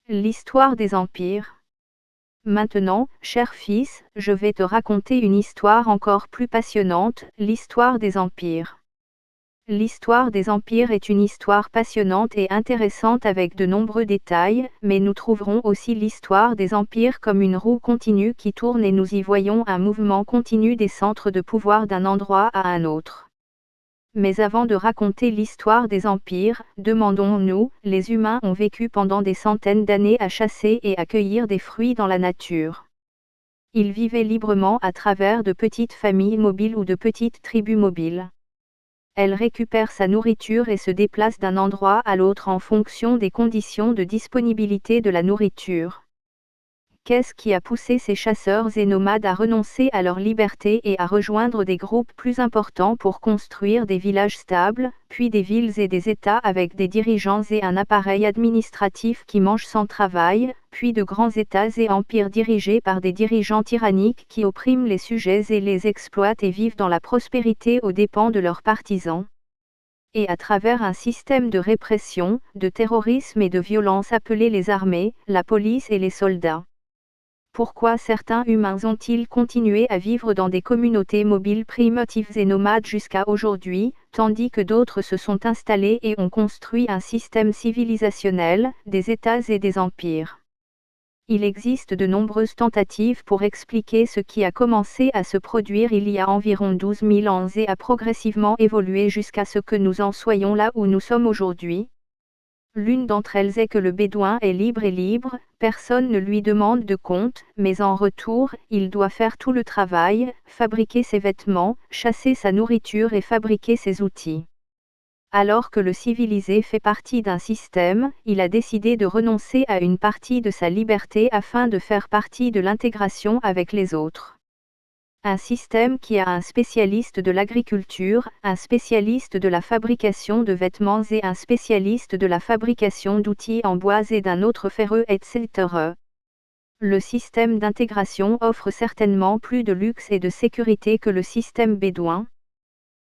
L'histoire des empires. Maintenant, cher fils, je vais te raconter une histoire encore plus passionnante, l'histoire des empires. L'histoire des empires est une histoire passionnante et intéressante avec de nombreux détails, mais nous trouverons aussi l'histoire des empires comme une roue continue qui tourne et nous y voyons un mouvement continu des centres de pouvoir d'un endroit à un autre. Mais avant de raconter l'histoire des empires, demandons-nous, les humains ont vécu pendant des centaines d'années à chasser et à cueillir des fruits dans la nature. Ils vivaient librement à travers de petites familles mobiles ou de petites tribus mobiles. Elles récupèrent sa nourriture et se déplacent d'un endroit à l'autre en fonction des conditions de disponibilité de la nourriture. Qu'est-ce qui a poussé ces chasseurs et nomades à renoncer à leur liberté et à rejoindre des groupes plus importants pour construire des villages stables, puis des villes et des États avec des dirigeants et un appareil administratif qui mange sans travail, puis de grands États et empires dirigés par des dirigeants tyranniques qui oppriment les sujets et les exploitent et vivent dans la prospérité aux dépens de leurs partisans? Et à travers un système de répression, de terrorisme et de violence appelé les armées, la police et les soldats. Pourquoi certains humains ont-ils continué à vivre dans des communautés mobiles primitives et nomades jusqu'à aujourd'hui, tandis que d'autres se sont installés et ont construit un système civilisationnel, des États et des empires? Il existe de nombreuses tentatives pour expliquer ce qui a commencé à se produire il y a environ 12 000 ans et a progressivement évolué jusqu'à ce que nous en soyons là où nous sommes aujourd'hui. L'une d'entre elles est que le bédouin est libre et libre, personne ne lui demande de compte, mais en retour, il doit faire tout le travail, fabriquer ses vêtements, chasser sa nourriture et fabriquer ses outils. Alors que le civilisé fait partie d'un système, il a décidé de renoncer à une partie de sa liberté afin de faire partie de l'intégration avec les autres. Un système qui a un spécialiste de l'agriculture, un spécialiste de la fabrication de vêtements et un spécialiste de la fabrication d'outils en bois et d'un autre ferreux, etc. Le système d'intégration offre certainement plus de luxe et de sécurité que le système bédouin.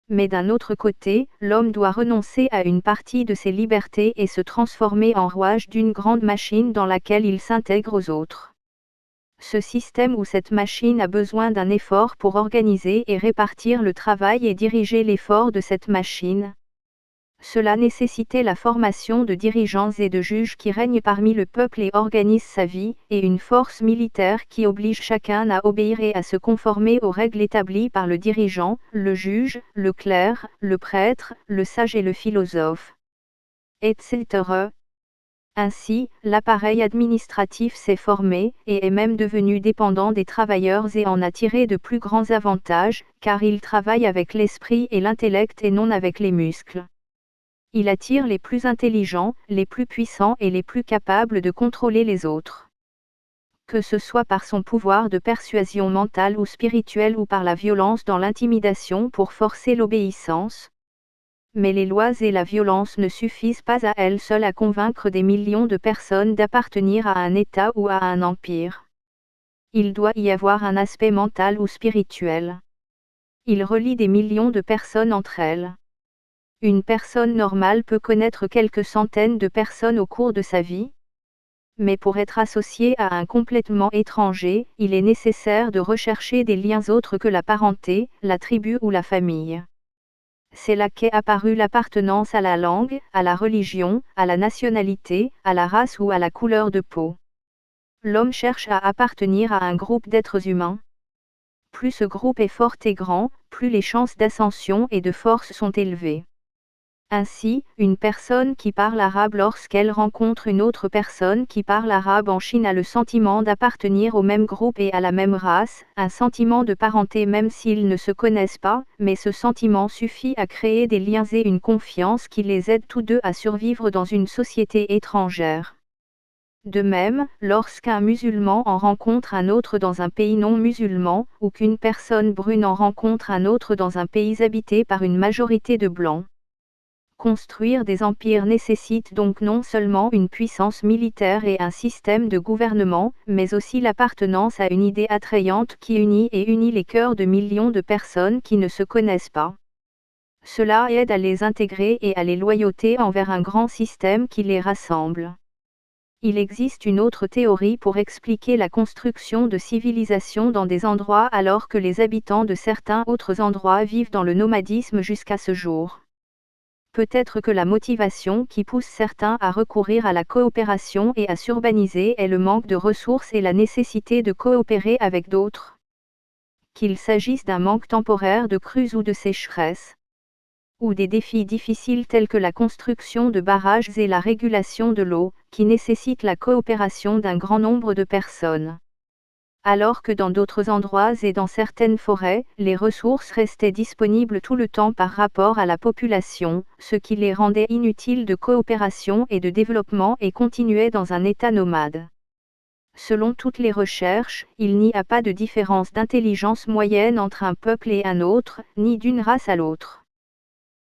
Mais d'un autre côté, l'homme doit renoncer à une partie de ses libertés et se transformer en rouage d'une grande machine dans laquelle il s'intègre aux autres. Ce système ou cette machine a besoin d'un effort pour organiser et répartir le travail et diriger l'effort de cette machine. Cela nécessitait la formation de dirigeants et de juges qui règnent parmi le peuple et organisent sa vie, et une force militaire qui oblige chacun à obéir et à se conformer aux règles établies par le dirigeant, le juge, le clerc, le prêtre, le sage et le philosophe, etc. Ainsi, l'appareil administratif s'est formé, et est même devenu dépendant des travailleurs et en a tiré de plus grands avantages, car il travaille avec l'esprit et l'intellect et non avec les muscles. Il attire les plus intelligents, les plus puissants et les plus capables de contrôler les autres. Que ce soit par son pouvoir de persuasion mentale ou spirituelle ou par la violence dans l'intimidation pour forcer l'obéissance. Mais les lois et la violence ne suffisent pas à elles seules à convaincre des millions de personnes d'appartenir à un État ou à un empire. Il doit y avoir un aspect mental ou spirituel. Il relie des millions de personnes entre elles. Une personne normale peut connaître quelques centaines de personnes au cours de sa vie. Mais pour être associé à un complètement étranger, il est nécessaire de rechercher des liens autres que la parenté, la tribu ou la famille. C'est là qu'est apparue l'appartenance à la langue, à la religion, à la nationalité, à la race ou à la couleur de peau. L'homme cherche à appartenir à un groupe d'êtres humains. Plus ce groupe est fort et grand, plus les chances d'ascension et de force sont élevées. Ainsi, une personne qui parle arabe lorsqu'elle rencontre une autre personne qui parle arabe en Chine a le sentiment d'appartenir au même groupe et à la même race, un sentiment de parenté même s'ils ne se connaissent pas, mais ce sentiment suffit à créer des liens et une confiance qui les aide tous deux à survivre dans une société étrangère. De même, lorsqu'un musulman en rencontre un autre dans un pays non musulman, ou qu'une personne brune en rencontre un autre dans un pays habité par une majorité de blancs. Construire des empires nécessite donc non seulement une puissance militaire et un système de gouvernement, mais aussi l'appartenance à une idée attrayante qui unit les cœurs de millions de personnes qui ne se connaissent pas. Cela aide à les intégrer et à les loyauter envers un grand système qui les rassemble. Il existe une autre théorie pour expliquer la construction de civilisations dans des endroits alors que les habitants de certains autres endroits vivent dans le nomadisme jusqu'à ce jour. Peut-être que la motivation qui pousse certains à recourir à la coopération et à s'urbaniser est le manque de ressources et la nécessité de coopérer avec d'autres. Qu'il s'agisse d'un manque temporaire de crues ou de sécheresse, ou des défis difficiles tels que la construction de barrages et la régulation de l'eau, qui nécessitent la coopération d'un grand nombre de personnes. Alors que dans d'autres endroits et dans certaines forêts, les ressources restaient disponibles tout le temps par rapport à la population, ce qui les rendait inutiles de coopération et de développement et continuaient dans un état nomade. Selon toutes les recherches, il n'y a pas de différence d'intelligence moyenne entre un peuple et un autre, ni d'une race à l'autre.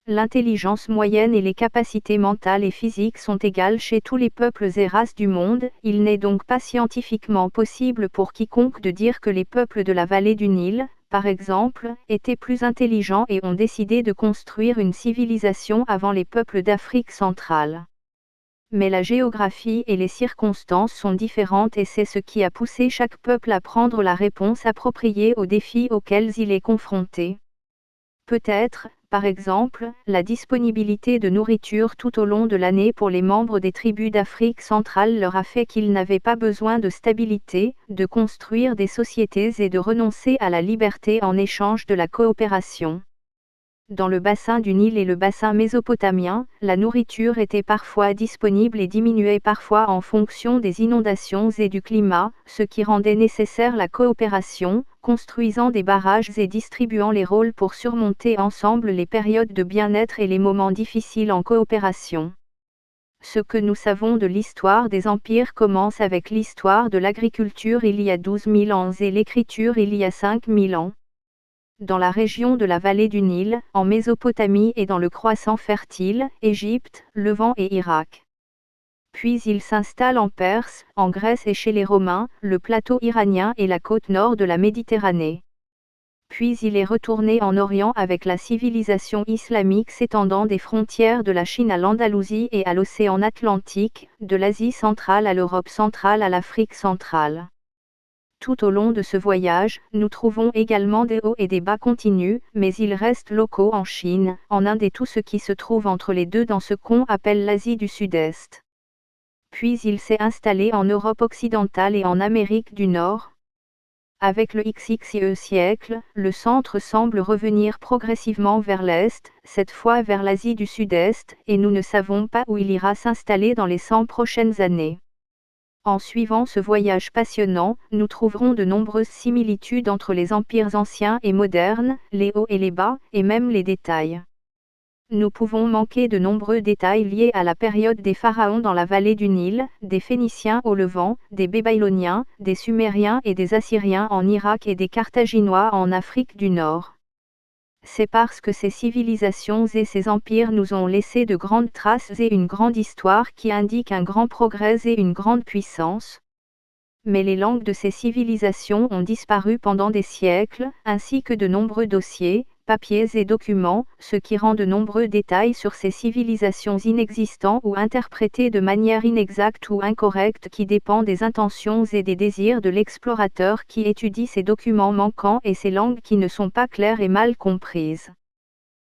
L'intelligence moyenne et les capacités mentales et physiques sont égales chez tous les peuples et races du monde, il n'est donc pas scientifiquement possible pour quiconque de dire que les peuples de la vallée du Nil, par exemple, étaient plus intelligents et ont décidé de construire une civilisation avant les peuples d'Afrique centrale. Mais la géographie et les circonstances sont différentes et c'est ce qui a poussé chaque peuple à prendre la réponse appropriée aux défis auxquels il est confronté. Peut-être, par exemple, la disponibilité de nourriture tout au long de l'année pour les membres des tribus d'Afrique centrale leur a fait qu'ils n'avaient pas besoin de stabilité, de construire des sociétés et de renoncer à la liberté en échange de la coopération. Dans le bassin du Nil et le bassin mésopotamien, la nourriture était parfois disponible et diminuait parfois en fonction des inondations et du climat, ce qui rendait nécessaire la coopération, construisant des barrages et distribuant les rôles pour surmonter ensemble les périodes de bien-être et les moments difficiles en coopération. Ce que nous savons de l'histoire des empires commence avec l'histoire de l'agriculture il y a 12 000 ans et l'écriture il y a 5 000 ans. Dans la région de la vallée du Nil, en Mésopotamie et dans le croissant fertile, Égypte, Levant et Irak. Puis il s'installe en Perse, en Grèce et chez les Romains, le plateau iranien et la côte nord de la Méditerranée. Puis il est retourné en Orient avec la civilisation islamique s'étendant des frontières de la Chine à l'Andalousie et à l'océan Atlantique, de l'Asie centrale à l'Europe centrale à l'Afrique centrale. Tout au long de ce voyage, nous trouvons également des hauts et des bas continus, mais ils restent locaux en Chine, en Inde et tout ce qui se trouve entre les deux dans ce qu'on appelle l'Asie du Sud-Est. Puis il s'est installé en Europe occidentale et en Amérique du Nord. Avec le XXe siècle, le centre semble revenir progressivement vers l'Est, cette fois vers l'Asie du Sud-Est, et nous ne savons pas où il ira s'installer dans les 100 prochaines années. En suivant ce voyage passionnant, nous trouverons de nombreuses similitudes entre les empires anciens et modernes, les hauts et les bas, et même les détails. Nous pouvons manquer de nombreux détails liés à la période des pharaons dans la vallée du Nil, des Phéniciens au Levant, des Babyloniens, des Sumériens et des Assyriens en Irak et des Carthaginois en Afrique du Nord. C'est parce que ces civilisations et ces empires nous ont laissé de grandes traces et une grande histoire qui indique un grand progrès et une grande puissance. Mais les langues de ces civilisations ont disparu pendant des siècles, ainsi que de nombreux dossiers, papiers et documents, ce qui rend de nombreux détails sur ces civilisations inexistants ou interprétés de manière inexacte ou incorrecte qui dépend des intentions et des désirs de l'explorateur qui étudie ces documents manquants et ces langues qui ne sont pas claires et mal comprises.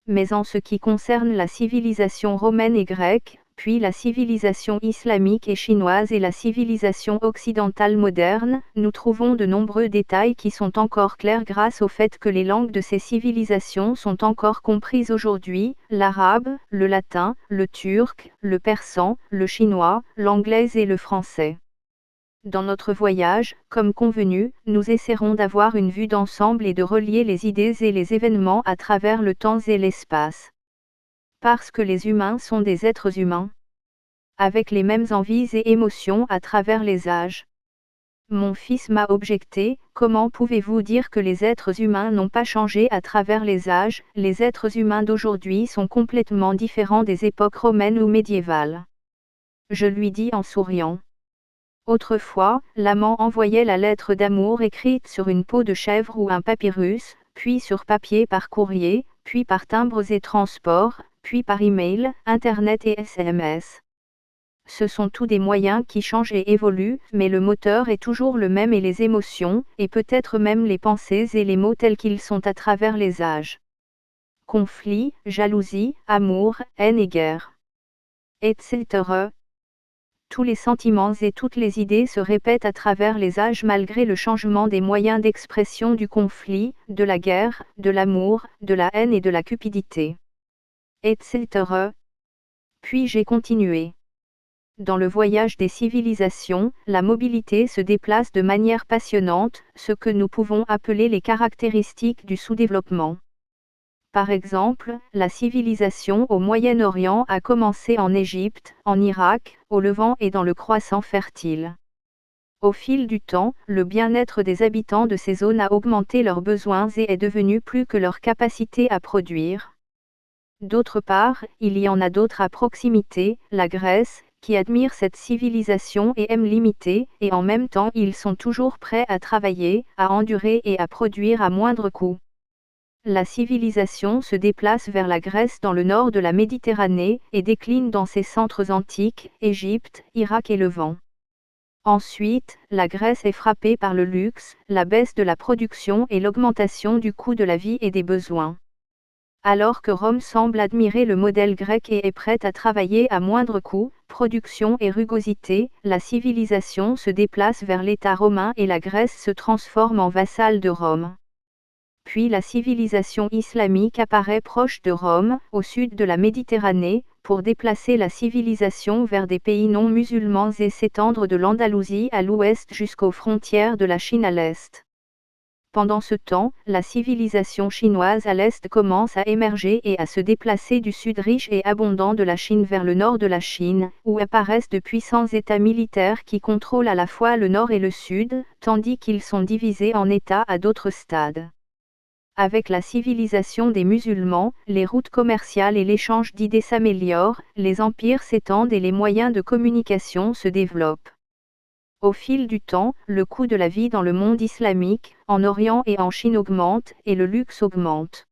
Mais en ce qui concerne la civilisation romaine et grecque, puis la civilisation islamique et chinoise et la civilisation occidentale moderne, nous trouvons de nombreux détails qui sont encore clairs grâce au fait que les langues de ces civilisations sont encore comprises aujourd'hui, l'arabe, le latin, le turc, le persan, le chinois, l'anglais et le français. Dans notre voyage, comme convenu, nous essaierons d'avoir une vue d'ensemble et de relier les idées et les événements à travers le temps et l'espace. Parce que les humains sont des êtres humains, avec les mêmes envies et émotions à travers les âges. Mon fils m'a objecté, comment pouvez-vous dire que les êtres humains n'ont pas changé à travers les âges, les êtres humains d'aujourd'hui sont complètement différents des époques romaines ou médiévales. Je lui dis en souriant. Autrefois, l'amant envoyait la lettre d'amour écrite sur une peau de chèvre ou un papyrus, puis sur papier par courrier, puis par timbres et transports, puis par email, internet et SMS. Ce sont tous des moyens qui changent et évoluent, mais le moteur est toujours le même et les émotions, et peut-être même les pensées et les mots tels qu'ils sont à travers les âges. Conflit, jalousie, amour, haine et guerre. Etc. Tous les sentiments et toutes les idées se répètent à travers les âges malgré le changement des moyens d'expression du conflit, de la guerre, de l'amour, de la haine et de la cupidité. Etc. Puis j'ai continué. Dans le voyage des civilisations, la mobilité se déplace de manière passionnante, ce que nous pouvons appeler les caractéristiques du sous-développement. Par exemple, la civilisation au Moyen-Orient a commencé en Égypte, en Irak, au Levant et dans le Croissant fertile. Au fil du temps, le bien-être des habitants de ces zones a augmenté leurs besoins et est devenu plus que leur capacité à produire. D'autre part, il y en a d'autres à proximité, la Grèce, qui admire cette civilisation et aime l'imiter, et en même temps ils sont toujours prêts à travailler, à endurer et à produire à moindre coût. La civilisation se déplace vers la Grèce dans le nord de la Méditerranée, et décline dans ses centres antiques, Égypte, Irak et Levant. Ensuite, la Grèce est frappée par le luxe, la baisse de la production et l'augmentation du coût de la vie et des besoins. Alors que Rome semble admirer le modèle grec et est prête à travailler à moindre coût, production et rugosité, la civilisation se déplace vers l'État romain et la Grèce se transforme en vassale de Rome. Puis la civilisation islamique apparaît proche de Rome, au sud de la Méditerranée, pour déplacer la civilisation vers des pays non musulmans et s'étendre de l'Andalousie à l'ouest jusqu'aux frontières de la Chine à l'est. Pendant ce temps, la civilisation chinoise à l'est commence à émerger et à se déplacer du sud riche et abondant de la Chine vers le nord de la Chine, où apparaissent de puissants États militaires qui contrôlent à la fois le nord et le sud, tandis qu'ils sont divisés en États à d'autres stades. Avec la civilisation des musulmans, les routes commerciales et l'échange d'idées s'améliorent, les empires s'étendent et les moyens de communication se développent. Au fil du temps, le coût de la vie dans le monde islamique, en Orient et en Chine augmente, et le luxe augmente.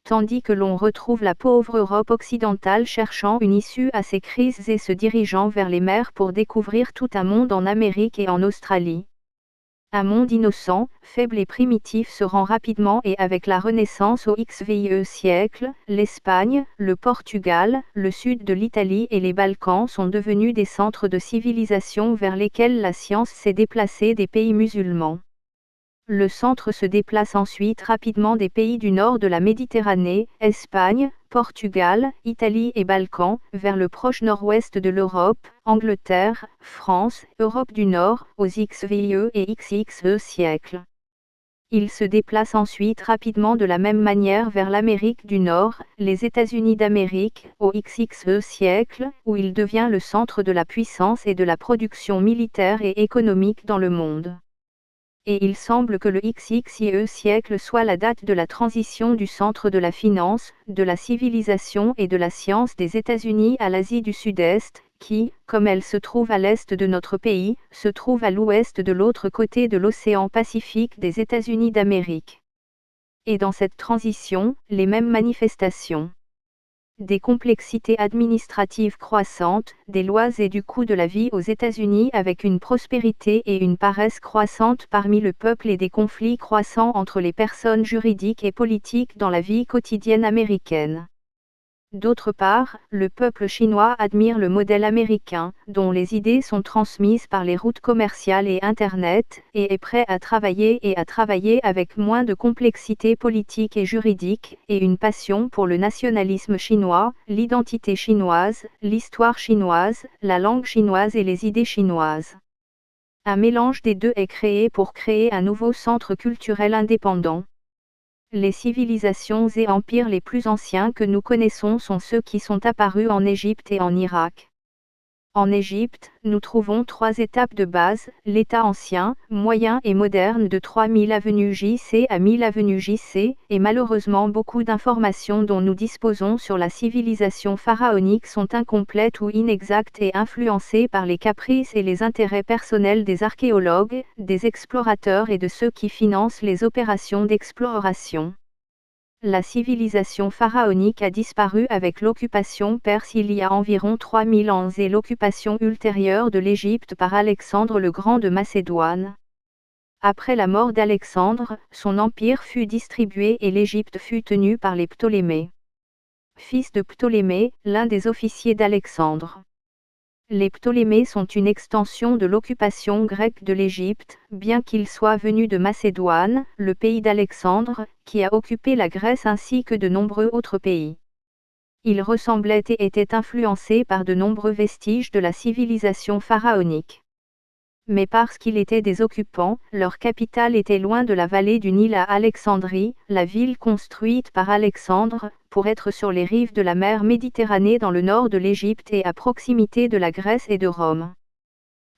Tandis que l'on retrouve la pauvre Europe occidentale cherchant une issue à ces crises et se dirigeant vers les mers pour découvrir tout un monde en Amérique et en Australie. Un monde innocent, faible et primitif se rend rapidement et avec la Renaissance au XVIe siècle, l'Espagne, le Portugal, le sud de l'Italie et les Balkans sont devenus des centres de civilisation vers lesquels la science s'est déplacée des pays musulmans. Le centre se déplace ensuite rapidement des pays du nord de la Méditerranée, Espagne, Portugal, Italie et Balkans, vers le proche nord-ouest de l'Europe, Angleterre, France, Europe du Nord, aux XVIe et XXe siècles. Il se déplace ensuite rapidement de la même manière vers l'Amérique du Nord, les États-Unis d'Amérique, au XXe siècle, où il devient le centre de la puissance et de la production militaire et économique dans le monde. Et il semble que le XXe siècle soit la date de la transition du centre de la finance, de la civilisation et de la science des États-Unis à l'Asie du Sud-Est, qui, comme elle se trouve à l'est de notre pays, se trouve à l'ouest de l'autre côté de l'océan Pacifique des États-Unis d'Amérique. Et dans cette transition, les mêmes manifestations. Des complexités administratives croissantes, des lois et du coût de la vie aux États-Unis avec une prospérité et une paresse croissantes parmi le peuple et des conflits croissants entre les personnes juridiques et politiques dans la vie quotidienne américaine. D'autre part, le peuple chinois admire le modèle américain, dont les idées sont transmises par les routes commerciales et Internet, et est prêt à travailler avec moins de complexité politique et juridique, et une passion pour le nationalisme chinois, l'identité chinoise, l'histoire chinoise, la langue chinoise et les idées chinoises. Un mélange des deux est créé pour créer un nouveau centre culturel indépendant. Les civilisations et empires les plus anciens que nous connaissons sont ceux qui sont apparus en Égypte et en Irak. En Égypte, nous trouvons trois étapes de base, l'état ancien, moyen et moderne de 3000 avenue JC à 1000 avenue JC, et malheureusement beaucoup d'informations dont nous disposons sur la civilisation pharaonique sont incomplètes ou inexactes et influencées par les caprices et les intérêts personnels des archéologues, des explorateurs et de ceux qui financent les opérations d'exploration. La civilisation pharaonique a disparu avec l'occupation perse il y a environ 3000 ans et l'occupation ultérieure de l'Égypte par Alexandre le Grand de Macédoine. Après la mort d'Alexandre, son empire fut distribué et l'Égypte fut tenue par les Ptolémées. Fils de Ptolémée, l'un des officiers d'Alexandre. Les Ptolémées sont une extension de l'occupation grecque de l'Égypte, bien qu'ils soient venus de Macédoine, le pays d'Alexandre, qui a occupé la Grèce ainsi que de nombreux autres pays. Ils ressemblaient et étaient influencés par de nombreux vestiges de la civilisation pharaonique. Mais parce qu'ils étaient des occupants, leur capitale était loin de la vallée du Nil à Alexandrie, la ville construite par Alexandre, pour être sur les rives de la mer Méditerranée dans le nord de l'Égypte et à proximité de la Grèce et de Rome.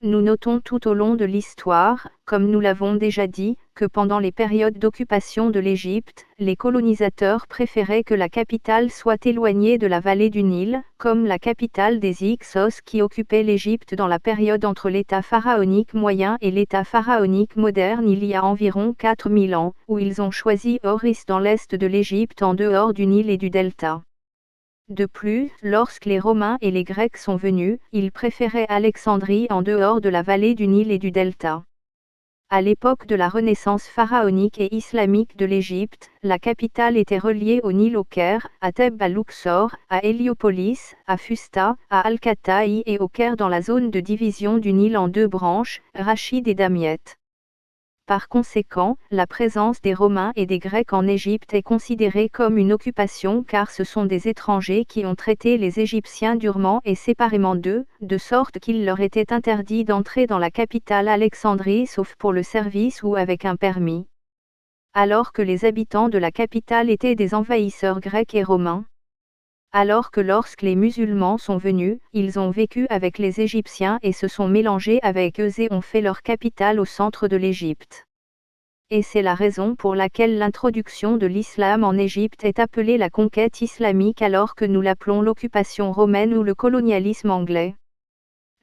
Nous notons tout au long de l'histoire, comme nous l'avons déjà dit, que pendant les périodes d'occupation de l'Égypte, les colonisateurs préféraient que la capitale soit éloignée de la vallée du Nil, comme la capitale des Hyksos qui occupait l'Égypte dans la période entre l'État pharaonique moyen et l'État pharaonique moderne il y a environ 4000 ans, où ils ont choisi Oris dans l'est de l'Égypte en dehors du Nil et du delta. De plus, lorsque les Romains et les Grecs sont venus, ils préféraient Alexandrie en dehors de la vallée du Nil et du delta. À l'époque de la Renaissance pharaonique et islamique de l'Égypte, la capitale était reliée au Nil au Caire, à Thèbes à Luxor, à Héliopolis, à Fusta, à Al-Kataï et au Caire dans la zone de division du Nil en deux branches, Rachid et Damiette. Par conséquent, la présence des Romains et des Grecs en Égypte est considérée comme une occupation car ce sont des étrangers qui ont traité les Égyptiens durement et séparément d'eux, de sorte qu'il leur était interdit d'entrer dans la capitale Alexandrie sauf pour le service ou avec un permis. Alors que les habitants de la capitale étaient des envahisseurs grecs et romains. Alors que lorsque les musulmans sont venus, ils ont vécu avec les Égyptiens et se sont mélangés avec eux et ont fait leur capitale au centre de l'Égypte. Et c'est la raison pour laquelle l'introduction de l'islam en Égypte est appelée la conquête islamique alors que nous l'appelons l'occupation romaine ou le colonialisme anglais.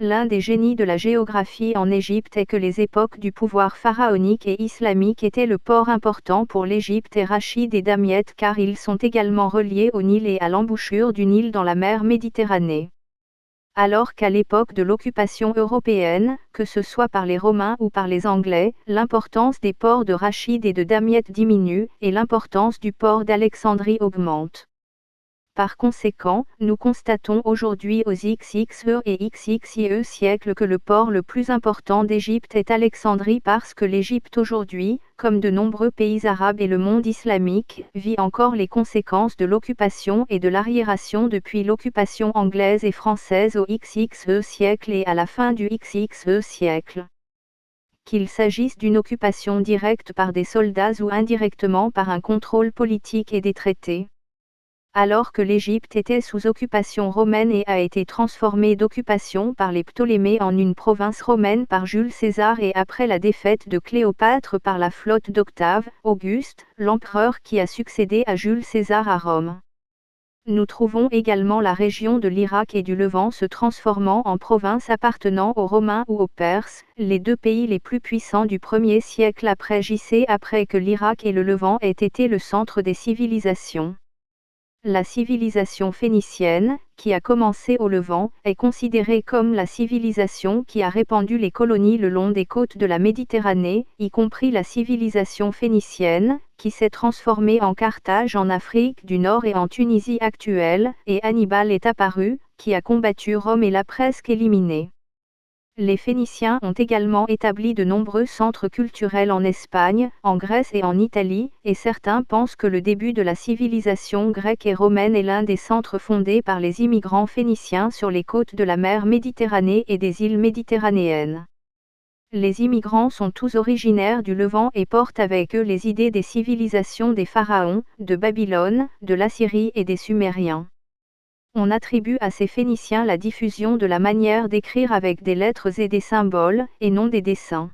L'un des génies de la géographie en Égypte est que les époques du pouvoir pharaonique et islamique étaient le port important pour l'Égypte et Rachid et Damiette car ils sont également reliés au Nil et à l'embouchure du Nil dans la mer Méditerranée. Alors qu'à l'époque de l'occupation européenne, que ce soit par les Romains ou par les Anglais, l'importance des ports de Rachid et de Damiette diminue, et l'importance du port d'Alexandrie augmente. Par conséquent, nous constatons aujourd'hui aux XXe et XXIe siècles que le port le plus important d'Égypte est Alexandrie parce que l'Égypte aujourd'hui, comme de nombreux pays arabes et le monde islamique, vit encore les conséquences de l'occupation et de l'arriération depuis l'occupation anglaise et française au XXe siècle et à la fin du XXe siècle. Qu'il s'agisse d'une occupation directe par des soldats ou indirectement par un contrôle politique et des traités. Alors que l'Égypte était sous occupation romaine et a été transformée d'occupation par les Ptolémées en une province romaine par Jules César et après la défaite de Cléopâtre par la flotte d'Octave, Auguste, l'empereur qui a succédé à Jules César à Rome. Nous trouvons également la région de l'Irak et du Levant se transformant en province appartenant aux Romains ou aux Perses, les deux pays les plus puissants du 1er siècle après JC après que l'Irak et le Levant aient été le centre des civilisations. La civilisation phénicienne, qui a commencé au Levant, est considérée comme la civilisation qui a répandu les colonies le long des côtes de la Méditerranée, y compris la civilisation phénicienne, qui s'est transformée en Carthage en Afrique du Nord et en Tunisie actuelle, et Hannibal est apparu, qui a combattu Rome et l'a presque éliminée. Les Phéniciens ont également établi de nombreux centres culturels en Espagne, en Grèce et en Italie, et certains pensent que le début de la civilisation grecque et romaine est l'un des centres fondés par les immigrants phéniciens sur les côtes de la mer Méditerranée et des îles méditerranéennes. Les immigrants sont tous originaires du Levant et portent avec eux les idées des civilisations des pharaons, de Babylone, de l'Assyrie et des Sumériens. On attribue à ces Phéniciens la diffusion de la manière d'écrire avec des lettres et des symboles, et non des dessins.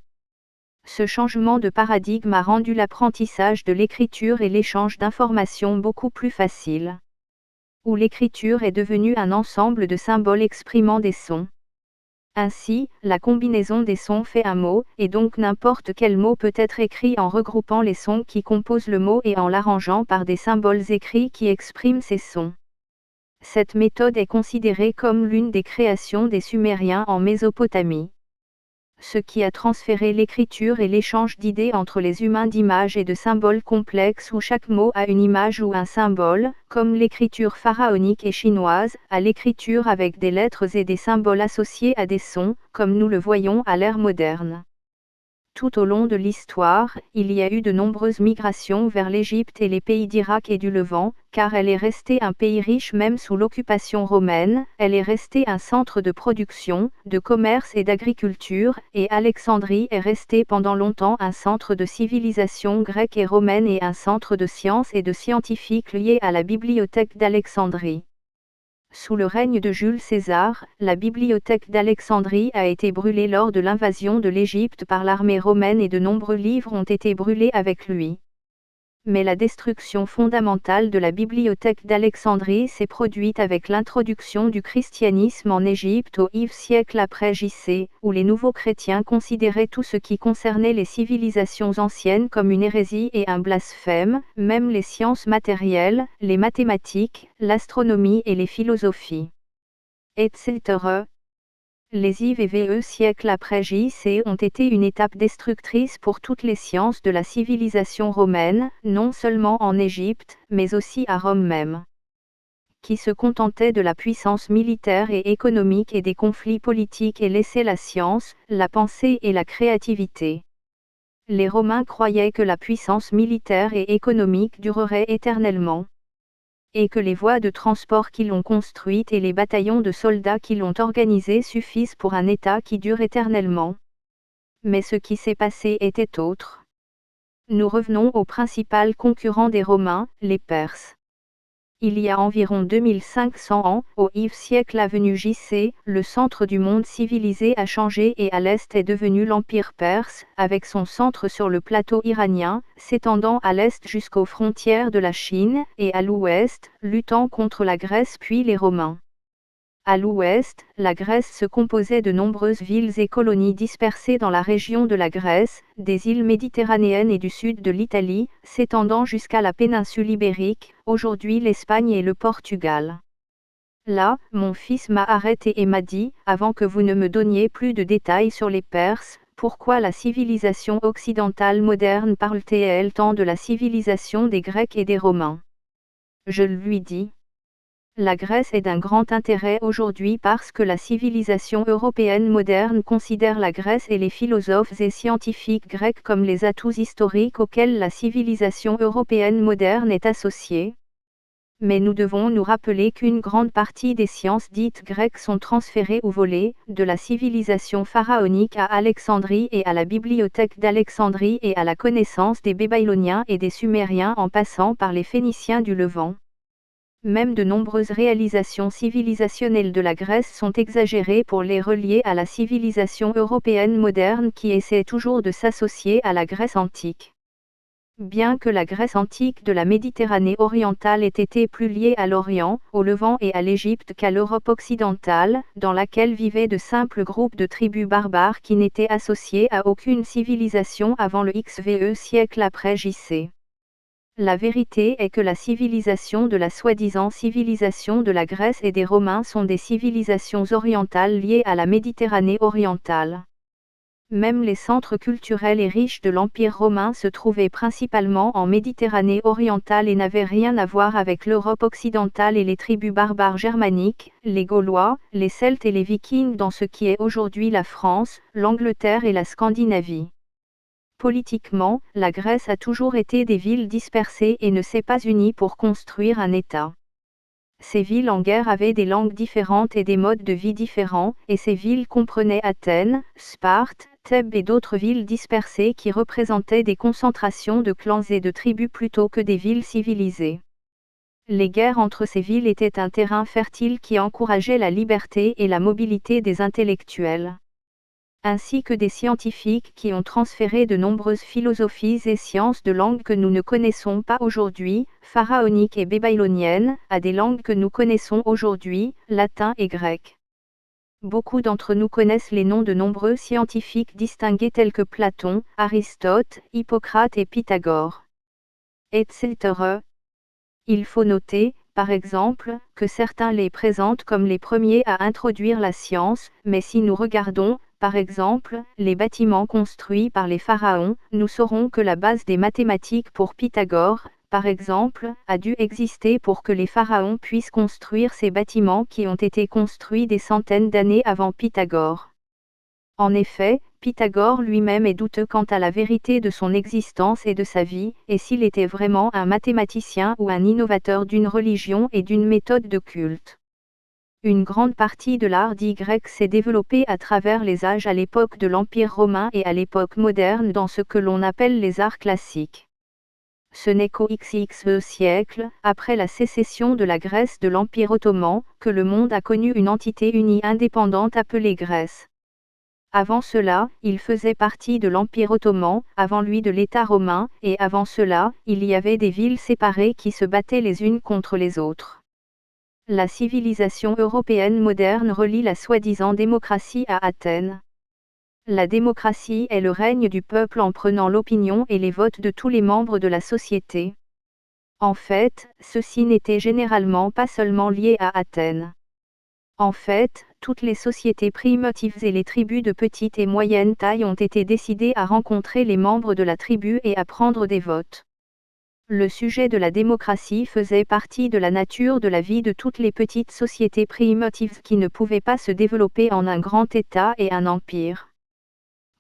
Ce changement de paradigme a rendu l'apprentissage de l'écriture et l'échange d'informations beaucoup plus facile. Où l'écriture est devenue un ensemble de symboles exprimant des sons. Ainsi, la combinaison des sons fait un mot, et donc n'importe quel mot peut être écrit en regroupant les sons qui composent le mot et en l'arrangeant par des symboles écrits qui expriment ces sons. Cette méthode est considérée comme l'une des créations des Sumériens en Mésopotamie. Ce qui a transféré l'écriture et l'échange d'idées entre les humains d'images et de symboles complexes où chaque mot a une image ou un symbole, comme l'écriture pharaonique et chinoise, à l'écriture avec des lettres et des symboles associés à des sons, comme nous le voyons à l'ère moderne. Tout au long de l'histoire, il y a eu de nombreuses migrations vers l'Égypte et les pays d'Irak et du Levant, car elle est restée un pays riche même sous l'occupation romaine, elle est restée un centre de production, de commerce et d'agriculture, et Alexandrie est restée pendant longtemps un centre de civilisation grecque et romaine et un centre de sciences et de scientifiques lié à la bibliothèque d'Alexandrie. Sous le règne de Jules César, la bibliothèque d'Alexandrie a été brûlée lors de l'invasion de l'Égypte par l'armée romaine et de nombreux livres ont été brûlés avec lui. Mais la destruction fondamentale de la bibliothèque d'Alexandrie s'est produite avec l'introduction du christianisme en Égypte au IVe siècle après J.C., où les nouveaux chrétiens considéraient tout ce qui concernait les civilisations anciennes comme une hérésie et un blasphème, même les sciences matérielles, les mathématiques, l'astronomie et les philosophies, etc. Les IVe siècles après J.C. ont été une étape destructrice pour toutes les sciences de la civilisation romaine, non seulement en Égypte, mais aussi à Rome même, qui se contentait de la puissance militaire et économique et des conflits politiques et laissait la science, la pensée et la créativité. Les Romains croyaient que la puissance militaire et économique durerait éternellement, et que les voies de transport qui l'ont construite et les bataillons de soldats qui l'ont organisée suffisent pour un État qui dure éternellement. Mais ce qui s'est passé était autre. Nous revenons au principal concurrent des Romains, les Perses. Il y a environ 2500 ans, au IVe siècle avenue J.C., le centre du monde civilisé a changé et à l'est est devenu l'Empire perse, avec son centre sur le plateau iranien, s'étendant à l'est jusqu'aux frontières de la Chine, et à l'ouest, luttant contre la Grèce puis les Romains. À l'ouest, la Grèce se composait de nombreuses villes et colonies dispersées dans la région de la Grèce, des îles méditerranéennes et du sud de l'Italie, s'étendant jusqu'à la péninsule ibérique, aujourd'hui l'Espagne et le Portugal. Là, mon fils m'a arrêté et m'a dit, avant que vous ne me donniez plus de détails sur les Perses, pourquoi la civilisation occidentale moderne parle-t-elle tant de la civilisation des Grecs et des Romains? Je lui dis. La Grèce est d'un grand intérêt aujourd'hui parce que la civilisation européenne moderne considère la Grèce et les philosophes et scientifiques grecs comme les atouts historiques auxquels la civilisation européenne moderne est associée. Mais nous devons nous rappeler qu'une grande partie des sciences dites grecques sont transférées ou volées, de la civilisation pharaonique à Alexandrie et à la bibliothèque d'Alexandrie et à la connaissance des Babyloniens et des Sumériens en passant par les Phéniciens du Levant. Même de nombreuses réalisations civilisationnelles de la Grèce sont exagérées pour les relier à la civilisation européenne moderne qui essaie toujours de s'associer à la Grèce antique. Bien que la Grèce antique de la Méditerranée orientale ait été plus liée à l'Orient, au Levant et à l'Égypte qu'à l'Europe occidentale, dans laquelle vivaient de simples groupes de tribus barbares qui n'étaient associés à aucune civilisation avant le XVe siècle après J.C. La vérité est que la civilisation de la soi-disant civilisation de la Grèce et des Romains sont des civilisations orientales liées à la Méditerranée orientale. Même les centres culturels et riches de l'Empire romain se trouvaient principalement en Méditerranée orientale et n'avaient rien à voir avec l'Europe occidentale et les tribus barbares germaniques, les Gaulois, les Celtes et les Vikings dans ce qui est aujourd'hui la France, l'Angleterre et la Scandinavie. Politiquement, la Grèce a toujours été des villes dispersées et ne s'est pas unie pour construire un État. Ces villes en guerre avaient des langues différentes et des modes de vie différents, et ces villes comprenaient Athènes, Sparte, Thèbes et d'autres villes dispersées qui représentaient des concentrations de clans et de tribus plutôt que des villes civilisées. Les guerres entre ces villes étaient un terrain fertile qui encourageait la liberté et la mobilité des intellectuels, ainsi que des scientifiques qui ont transféré de nombreuses philosophies et sciences de langues que nous ne connaissons pas aujourd'hui, pharaoniques et babyloniennes, à des langues que nous connaissons aujourd'hui, latin et grec. Beaucoup d'entre nous connaissent les noms de nombreux scientifiques distingués tels que Platon, Aristote, Hippocrate et Pythagore, etc. Il faut noter, par exemple, que certains les présentent comme les premiers à introduire la science, mais si nous regardons, par exemple, les bâtiments construits par les pharaons, nous saurons que la base des mathématiques pour Pythagore, par exemple, a dû exister pour que les pharaons puissent construire ces bâtiments qui ont été construits des centaines d'années avant Pythagore. En effet, Pythagore lui-même est douteux quant à la vérité de son existence et de sa vie, et s'il était vraiment un mathématicien ou un innovateur d'une religion et d'une méthode de culte. Une grande partie de l'art dit grec s'est développée à travers les âges à l'époque de l'Empire romain et à l'époque moderne dans ce que l'on appelle les arts classiques. Ce n'est qu'au XXe siècle, après la sécession de la Grèce de l'Empire ottoman, que le monde a connu une entité unie indépendante appelée Grèce. Avant cela, il faisait partie de l'Empire ottoman, avant lui de l'État romain, et avant cela, il y avait des villes séparées qui se battaient les unes contre les autres. La civilisation européenne moderne relie la soi-disant démocratie à Athènes. La démocratie est le règne du peuple en prenant l'opinion et les votes de tous les membres de la société. En fait, ceci n'était généralement pas seulement lié à Athènes. En fait, toutes les sociétés primitives et les tribus de petite et moyenne taille ont été décidées à rencontrer les membres de la tribu et à prendre des votes. Le sujet de la démocratie faisait partie de la nature de la vie de toutes les petites sociétés primitives qui ne pouvaient pas se développer en un grand État et un empire.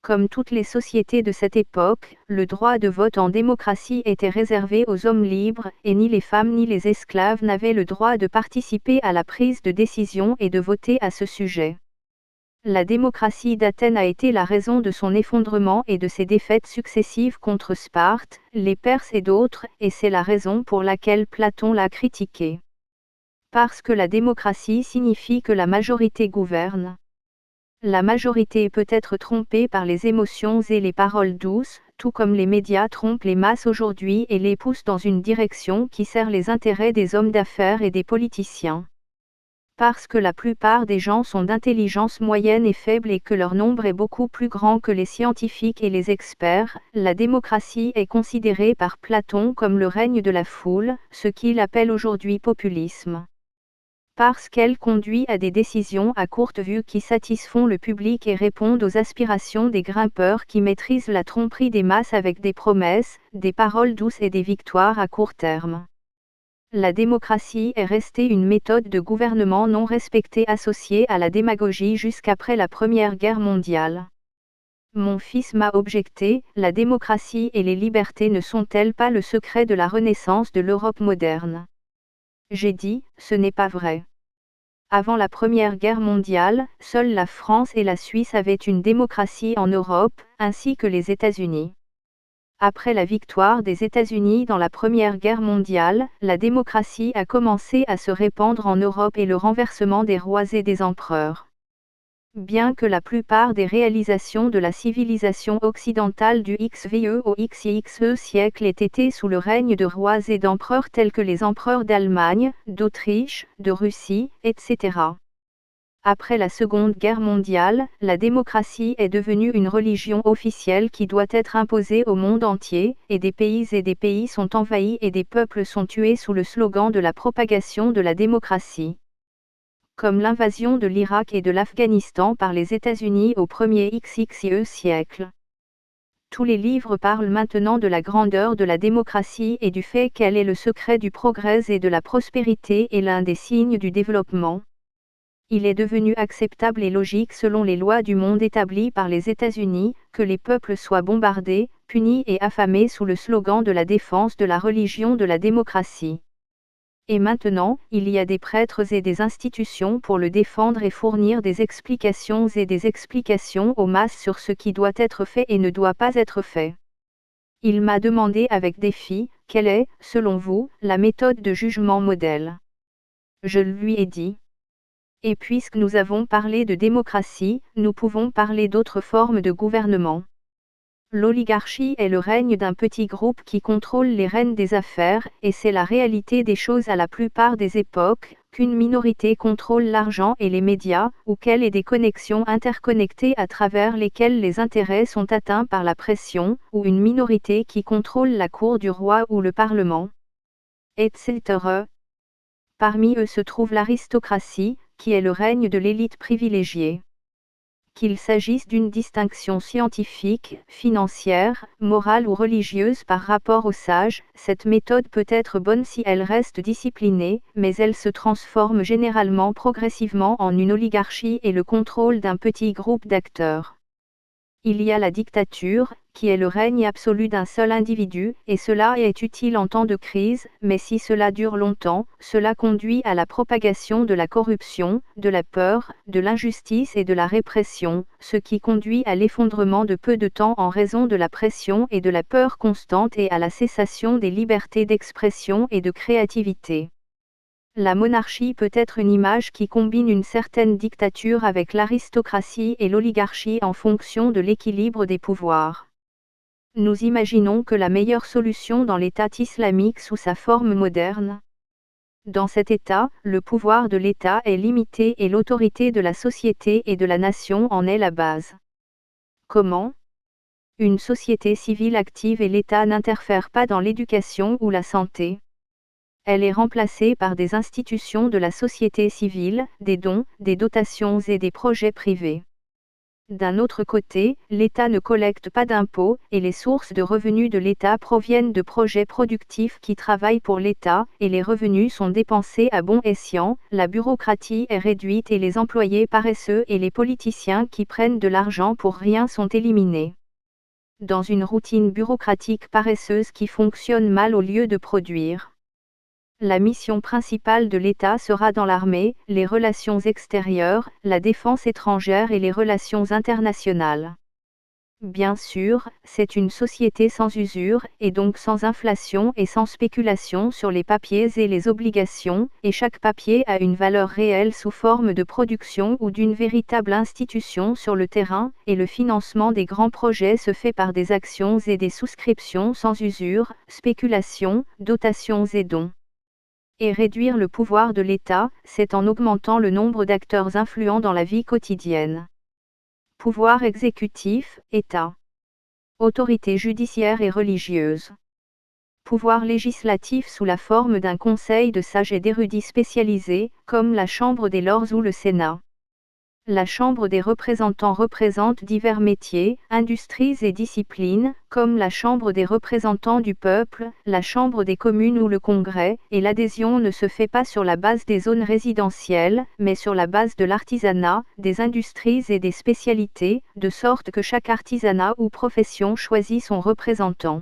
Comme toutes les sociétés de cette époque, le droit de vote en démocratie était réservé aux hommes libres, et ni les femmes ni les esclaves n'avaient le droit de participer à la prise de décision et de voter à ce sujet. La démocratie d'Athènes a été la raison de son effondrement et de ses défaites successives contre Sparte, les Perses et d'autres, et c'est la raison pour laquelle Platon l'a critiquée. Parce que la démocratie signifie que la majorité gouverne. La majorité peut être trompée par les émotions et les paroles douces, tout comme les médias trompent les masses aujourd'hui et les poussent dans une direction qui sert les intérêts des hommes d'affaires et des politiciens. Parce que la plupart des gens sont d'intelligence moyenne et faible et que leur nombre est beaucoup plus grand que les scientifiques et les experts, la démocratie est considérée par Platon comme le règne de la foule, ce qu'il appelle aujourd'hui populisme. Parce qu'elle conduit à des décisions à courte vue qui satisfont le public et répondent aux aspirations des grimpeurs qui maîtrisent la tromperie des masses avec des promesses, des paroles douces et des victoires à court terme. La démocratie est restée une méthode de gouvernement non respectée associée à la démagogie jusqu'après la Première Guerre mondiale. Mon fils m'a objecté, la démocratie et les libertés ne sont-elles pas le secret de la renaissance de l'Europe moderne? J'ai dit, ce n'est pas vrai. Avant la Première Guerre mondiale, seules la France et la Suisse avaient une démocratie en Europe, ainsi que les États-Unis. Après la victoire des États-Unis dans la Première Guerre mondiale, la démocratie a commencé à se répandre en Europe et le renversement des rois et des empereurs. Bien que la plupart des réalisations de la civilisation occidentale du XVe au XIXe siècle aient été sous le règne de rois et d'empereurs tels que les empereurs d'Allemagne, d'Autriche, de Russie, etc. Après la Seconde Guerre mondiale, la démocratie est devenue une religion officielle qui doit être imposée au monde entier, et des pays sont envahis et des peuples sont tués sous le slogan de la propagation de la démocratie. Comme l'invasion de l'Irak et de l'Afghanistan par les États-Unis au premier XXe siècle. Tous les livres parlent maintenant de la grandeur de la démocratie et du fait qu'elle est le secret du progrès et de la prospérité et l'un des signes du développement. Il est devenu acceptable et logique selon les lois du monde établies par les États-Unis, que les peuples soient bombardés, punis et affamés sous le slogan de la défense de la religion de la démocratie. Et maintenant, il y a des prêtres et des institutions pour le défendre et fournir des explications aux masses sur ce qui doit être fait et ne doit pas être fait. Il m'a demandé avec défi, quelle est, selon vous, la méthode de jugement modèle? Je lui ai dit. Et puisque nous avons parlé de démocratie, nous pouvons parler d'autres formes de gouvernement. L'oligarchie est le règne d'un petit groupe qui contrôle les rênes des affaires, et c'est la réalité des choses à la plupart des époques, qu'une minorité contrôle l'argent et les médias, ou qu'elle ait des connexions interconnectées à travers lesquelles les intérêts sont atteints par la pression, ou une minorité qui contrôle la cour du roi ou le parlement, etc. Parmi eux se trouve l'aristocratie, qui est le règne de l'élite privilégiée. Qu'il s'agisse d'une distinction scientifique, financière, morale ou religieuse par rapport aux sages, cette méthode peut être bonne si elle reste disciplinée, mais elle se transforme généralement progressivement en une oligarchie et le contrôle d'un petit groupe d'acteurs. Il y a la dictature, qui est le règne absolu d'un seul individu, et cela est utile en temps de crise, mais si cela dure longtemps, cela conduit à la propagation de la corruption, de la peur, de l'injustice et de la répression, ce qui conduit à l'effondrement de peu de temps en raison de la pression et de la peur constante et à la cessation des libertés d'expression et de créativité. La monarchie peut être une image qui combine une certaine dictature avec l'aristocratie et l'oligarchie en fonction de l'équilibre des pouvoirs. Nous imaginons que la meilleure solution dans l'État islamique sous sa forme moderne. Dans cet État, le pouvoir de l'État est limité et l'autorité de la société et de la nation en est la base. Comment ? Une société civile active et l'État n'interfèrent pas dans l'éducation ou la santé. Elle est remplacée par des institutions de la société civile, des dons, des dotations et des projets privés. D'un autre côté, l'État ne collecte pas d'impôts, et les sources de revenus de l'État proviennent de projets productifs qui travaillent pour l'État, et les revenus sont dépensés à bon escient, la bureaucratie est réduite et les employés paresseux et les politiciens qui prennent de l'argent pour rien sont éliminés. Dans une routine bureaucratique paresseuse qui fonctionne mal au lieu de produire. La mission principale de l'État sera dans l'armée, les relations extérieures, la défense étrangère et les relations internationales. Bien sûr, c'est une société sans usure, et donc sans inflation et sans spéculation sur les papiers et les obligations, et chaque papier a une valeur réelle sous forme de production ou d'une véritable institution sur le terrain, et le financement des grands projets se fait par des actions et des souscriptions sans usure, spéculation, dotations et dons. Et réduire le pouvoir de l'État, c'est en augmentant le nombre d'acteurs influents dans la vie quotidienne. Pouvoir exécutif, État. Autorité judiciaire et religieuse. Pouvoir législatif sous la forme d'un conseil de sages et d'érudits spécialisés, comme la Chambre des Lords ou le Sénat. La Chambre des représentants représente divers métiers, industries et disciplines, comme la Chambre des représentants du peuple, la Chambre des communes ou le Congrès, et l'adhésion ne se fait pas sur la base des zones résidentielles, mais sur la base de l'artisanat, des industries et des spécialités, de sorte que chaque artisanat ou profession choisit son représentant.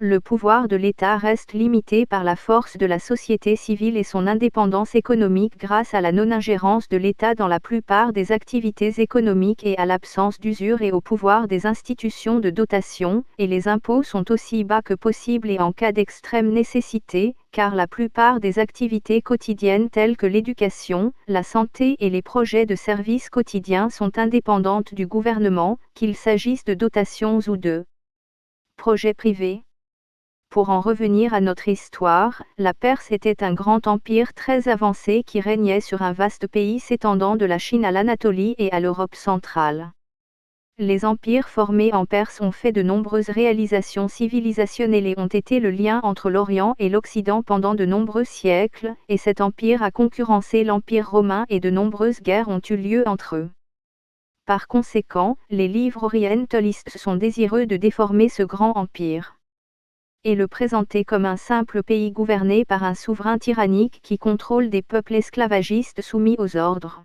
Le pouvoir de l'État reste limité par la force de la société civile et son indépendance économique grâce à la non-ingérence de l'État dans la plupart des activités économiques et à l'absence d'usure et au pouvoir des institutions de dotation, et les impôts sont aussi bas que possible et en cas d'extrême nécessité, car la plupart des activités quotidiennes telles que l'éducation, la santé et les projets de services quotidiens sont indépendantes du gouvernement, qu'il s'agisse de dotations ou de projets privés. Pour en revenir à notre histoire, la Perse était un grand empire très avancé qui régnait sur un vaste pays s'étendant de la Chine à l'Anatolie et à l'Europe centrale. Les empires formés en Perse ont fait de nombreuses réalisations civilisationnelles et ont été le lien entre l'Orient et l'Occident pendant de nombreux siècles, et cet empire a concurrencé l'Empire romain et de nombreuses guerres ont eu lieu entre eux. Par conséquent, les livres orientalistes sont désireux de déformer ce grand empire et le présenter comme un simple pays gouverné par un souverain tyrannique qui contrôle des peuples esclavagistes soumis aux ordres.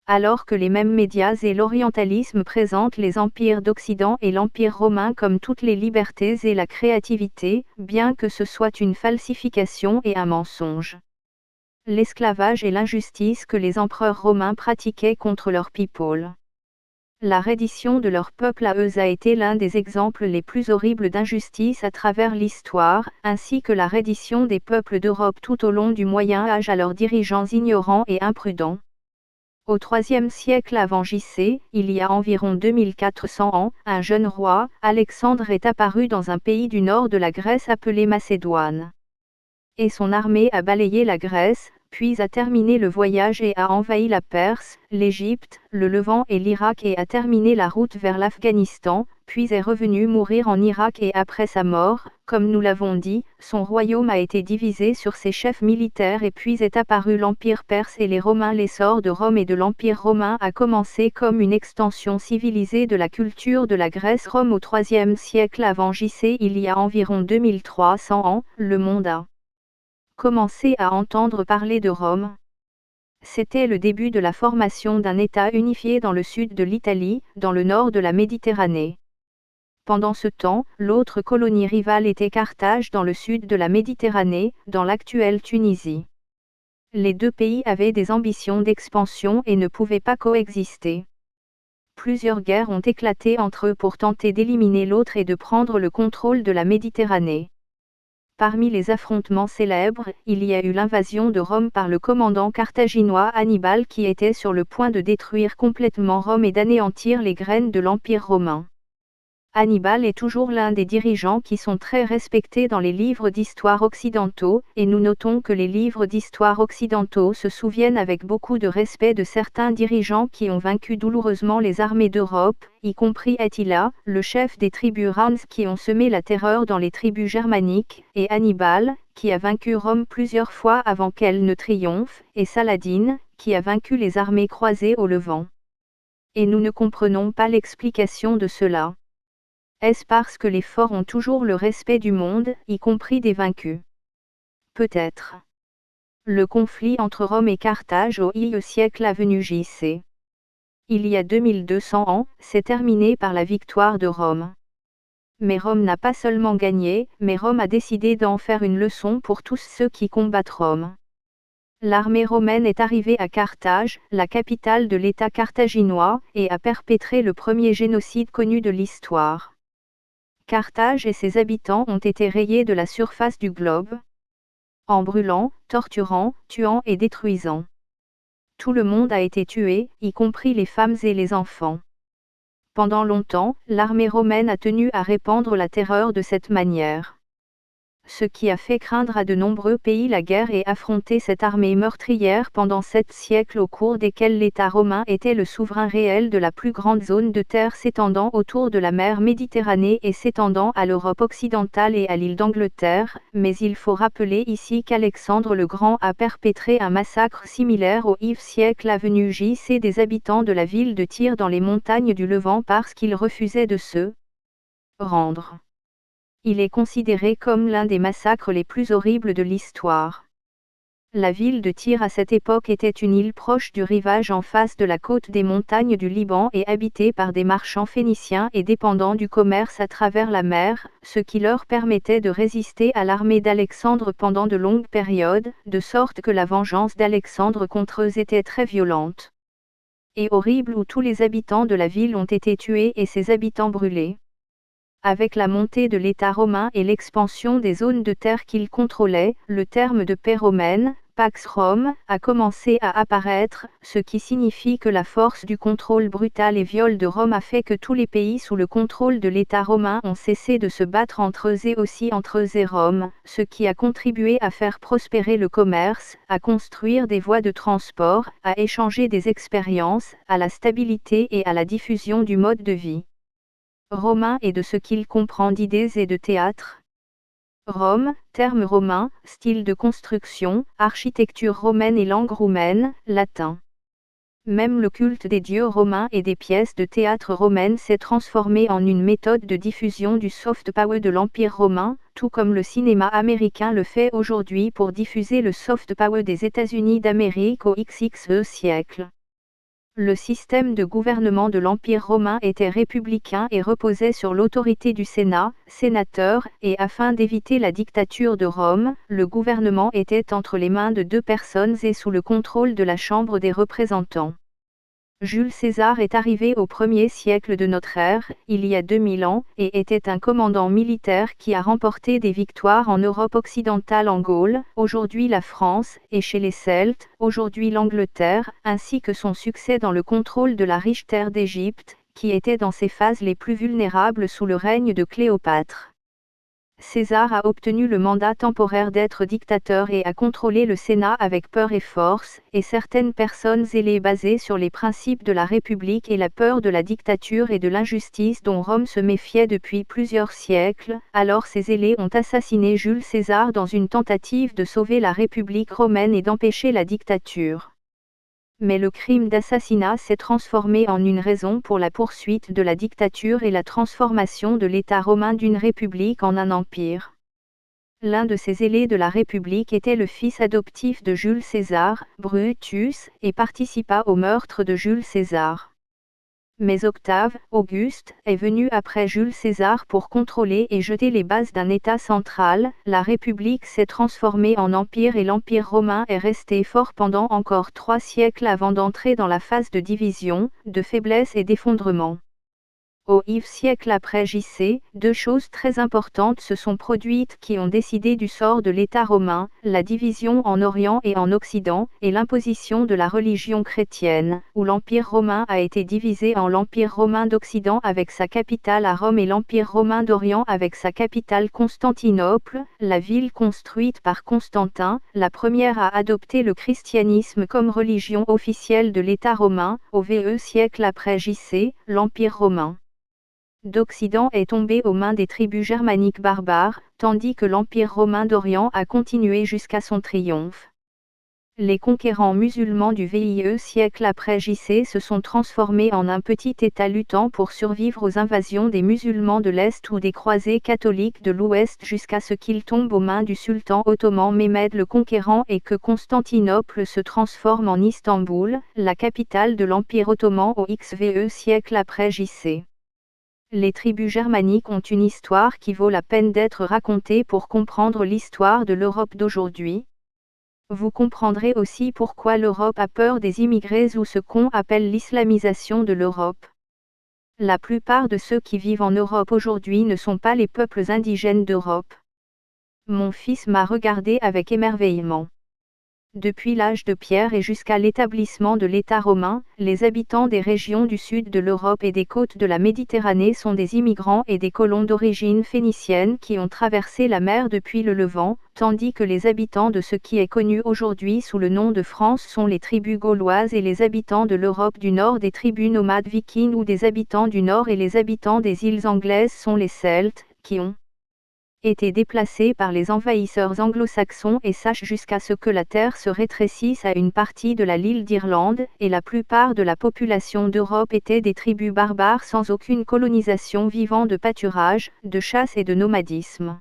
Alors que les mêmes médias et l'orientalisme présentent les empires d'Occident et l'Empire romain comme toutes les libertés et la créativité, bien que ce soit une falsification et un mensonge. L'esclavage et l'injustice que les empereurs romains pratiquaient contre leur people. La reddition de leur peuple à eux a été l'un des exemples les plus horribles d'injustice à travers l'histoire, ainsi que la reddition des peuples d'Europe tout au long du Moyen Âge à leurs dirigeants ignorants et imprudents. Au IIIe siècle avant JC, il y a environ 2400 ans, un jeune roi, Alexandre, est apparu dans un pays du nord de la Grèce appelé Macédoine. Et son armée a balayé la Grèce, puis a terminé le voyage et a envahi la Perse, l'Égypte, le Levant et l'Irak et a terminé la route vers l'Afghanistan, puis est revenu mourir en Irak et après sa mort, comme nous l'avons dit, son royaume a été divisé sur ses chefs militaires et puis est apparu l'Empire perse et les Romains. L'essor de Rome et de l'Empire romain a commencé comme une extension civilisée de la culture de la Grèce. Rome au IIIe siècle avant JC, il y a environ 2300 ans, le monde a commencé à entendre parler de Rome. C'était le début de la formation d'un État unifié dans le sud de l'Italie, dans le nord de la Méditerranée. Pendant ce temps, l'autre colonie rivale était Carthage dans le sud de la Méditerranée, dans l'actuelle Tunisie. Les deux pays avaient des ambitions d'expansion et ne pouvaient pas coexister. Plusieurs guerres ont éclaté entre eux pour tenter d'éliminer l'autre et de prendre le contrôle de la Méditerranée. Parmi les affrontements célèbres, il y a eu l'invasion de Rome par le commandant carthaginois Hannibal qui était sur le point de détruire complètement Rome et d'anéantir les graines de l'Empire romain. Hannibal est toujours l'un des dirigeants qui sont très respectés dans les livres d'histoire occidentaux, et nous notons que les livres d'histoire occidentaux se souviennent avec beaucoup de respect de certains dirigeants qui ont vaincu douloureusement les armées d'Europe, y compris Attila, le chef des tribus Rans qui ont semé la terreur dans les tribus germaniques, et Hannibal, qui a vaincu Rome plusieurs fois avant qu'elle ne triomphe, et Saladin, qui a vaincu les armées croisées au Levant. Et nous ne comprenons pas l'explication de cela. Est-ce parce que les forts ont toujours le respect du monde, y compris des vaincus? Peut-être. Le conflit entre Rome et Carthage au siècle a venu JC. Il y a 2200 ans, s'est terminé par la victoire de Rome. Mais Rome n'a pas seulement gagné, mais Rome a décidé d'en faire une leçon pour tous ceux qui combattent Rome. L'armée romaine est arrivée à Carthage, la capitale de l'État carthaginois, et a perpétré le premier génocide connu de l'histoire. Carthage et ses habitants ont été rayés de la surface du globe, en brûlant, torturant, tuant et détruisant. Tout le monde a été tué, y compris les femmes et les enfants. Pendant longtemps, l'armée romaine a tenu à répandre la terreur de cette manière. Ce qui a fait craindre à de nombreux pays la guerre et affronter cette armée meurtrière pendant 7 siècles au cours desquels l'État romain était le souverain réel de la plus grande zone de terre s'étendant autour de la mer Méditerranée et s'étendant à l'Europe occidentale et à l'île d'Angleterre, mais il faut rappeler ici qu'Alexandre le Grand a perpétré un massacre similaire au siècle avenu JC des habitants de la ville de Tyr dans les montagnes du Levant parce qu'ils refusaient de se rendre. Il est considéré comme l'un des massacres les plus horribles de l'histoire. La ville de Tyr à cette époque était une île proche du rivage en face de la côte des montagnes du Liban et habitée par des marchands phéniciens et dépendant du commerce à travers la mer, ce qui leur permettait de résister à l'armée d'Alexandre pendant de longues périodes, de sorte que la vengeance d'Alexandre contre eux était très violente et horrible où tous les habitants de la ville ont été tués et ses habitants brûlés. Avec la montée de l'État romain et l'expansion des zones de terre qu'il contrôlait, le terme de paix romaine, Pax Rome, a commencé à apparaître, ce qui signifie que la force du contrôle brutal et viol de Rome a fait que tous les pays sous le contrôle de l'État romain ont cessé de se battre entre eux et aussi entre eux et Rome, ce qui a contribué à faire prospérer le commerce, à construire des voies de transport, à échanger des expériences, à la stabilité et à la diffusion du mode de vie romain et de ce qu'il comprend d'idées et de théâtre. Rome, terme romain, style de construction, architecture romaine et langue roumaine, latin. Même le culte des dieux romains et des pièces de théâtre romaines s'est transformé en une méthode de diffusion du soft power de l'Empire romain, tout comme le cinéma américain le fait aujourd'hui pour diffuser le soft power des États-Unis d'Amérique au siècle. Le système de gouvernement de l'Empire romain était républicain et reposait sur l'autorité du Sénat, sénateur, et afin d'éviter la dictature de Rome, le gouvernement était entre les mains de 2 personnes et sous le contrôle de la Chambre des représentants. Jules César est arrivé au 1er siècle de notre ère, il y a 2000 ans, et était un commandant militaire qui a remporté des victoires en Europe occidentale, en Gaule, aujourd'hui la France, et chez les Celtes, aujourd'hui l'Angleterre, ainsi que son succès dans le contrôle de la riche terre d'Égypte, qui était dans ses phases les plus vulnérables sous le règne de Cléopâtre. César a obtenu le mandat temporaire d'être dictateur et a contrôlé le Sénat avec peur et force, et certaines personnes zélées basées sur les principes de la République et la peur de la dictature et de l'injustice dont Rome se méfiait depuis plusieurs siècles, alors ces zélés ont assassiné Jules César dans une tentative de sauver la République romaine et d'empêcher la dictature. Mais le crime d'assassinat s'est transformé en une raison pour la poursuite de la dictature et la transformation de l'État romain d'une république en un empire. L'un de ces zélés de la République était le fils adoptif de Jules César, Brutus, et participa au meurtre de Jules César. Mais Octave, Auguste, est venu après Jules César pour contrôler et jeter les bases d'un État central. La République s'est transformée en empire et l'Empire romain est resté fort pendant encore 3 siècles avant d'entrer dans la phase de division, de faiblesse et d'effondrement. Au IVe siècle après JC, 2 choses très importantes se sont produites qui ont décidé du sort de l'État romain, la division en Orient et en Occident, et l'imposition de la religion chrétienne, où l'Empire romain a été divisé en l'Empire romain d'Occident avec sa capitale à Rome et l'Empire romain d'Orient avec sa capitale Constantinople, la ville construite par Constantin, la première à adopter le christianisme comme religion officielle de l'État romain, au VE siècle après JC, l'Empire romain d'Occident est tombé aux mains des tribus germaniques barbares, tandis que l'Empire romain d'Orient a continué jusqu'à son triomphe. Les conquérants musulmans du VIe siècle après JC se sont transformés en un petit État luttant pour survivre aux invasions des musulmans de l'Est ou des croisés catholiques de l'Ouest jusqu'à ce qu'ils tombent aux mains du sultan ottoman Mehmed le Conquérant et que Constantinople se transforme en Istanbul, la capitale de l'Empire ottoman au XVe siècle après JC. Les tribus germaniques ont une histoire qui vaut la peine d'être racontée pour comprendre l'histoire de l'Europe d'aujourd'hui. Vous comprendrez aussi pourquoi l'Europe a peur des immigrés ou ce qu'on appelle l'islamisation de l'Europe. La plupart de ceux qui vivent en Europe aujourd'hui ne sont pas les peuples indigènes d'Europe. Mon fils m'a regardé avec émerveillement. Depuis l'âge de pierre et jusqu'à l'établissement de l'État romain, les habitants des régions du sud de l'Europe et des côtes de la Méditerranée sont des immigrants et des colons d'origine phénicienne qui ont traversé la mer depuis le Levant, tandis que les habitants de ce qui est connu aujourd'hui sous le nom de France sont les tribus gauloises et les habitants de l'Europe du Nord des tribus nomades vikings ou des habitants du Nord et les habitants des îles anglaises sont les Celtes, qui ont été déplacés par les envahisseurs anglo-saxons et sache jusqu'à ce que la terre se rétrécisse à une partie de l'île d'Irlande, et la plupart de la population d'Europe était des tribus barbares sans aucune colonisation vivant de pâturage, de chasse et de nomadisme.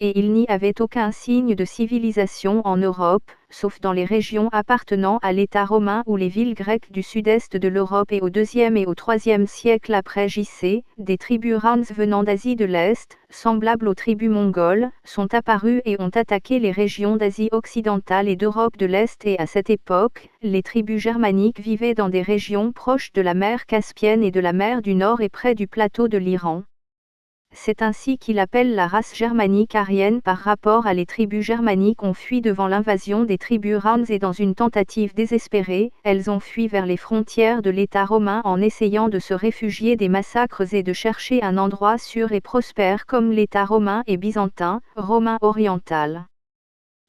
Et il n'y avait aucun signe de civilisation en Europe, sauf dans les régions appartenant à l'État romain ou les villes grecques du sud-est de l'Europe et au IIe et au IIIe siècle après JC, des tribus Rans venant d'Asie de l'Est, semblables aux tribus mongoles, sont apparues et ont attaqué les régions d'Asie occidentale et d'Europe de l'Est et à cette époque, les tribus germaniques vivaient dans des régions proches de la mer Caspienne et de la mer du Nord et près du plateau de l'Iran. C'est ainsi qu'il appelle la race germanique aryenne par rapport à les tribus germaniques ont fui devant l'invasion des tribus Rans et dans une tentative désespérée, elles ont fui vers les frontières de l'État romain en essayant de se réfugier des massacres et de chercher un endroit sûr et prospère comme l'État romain et byzantin, romain oriental.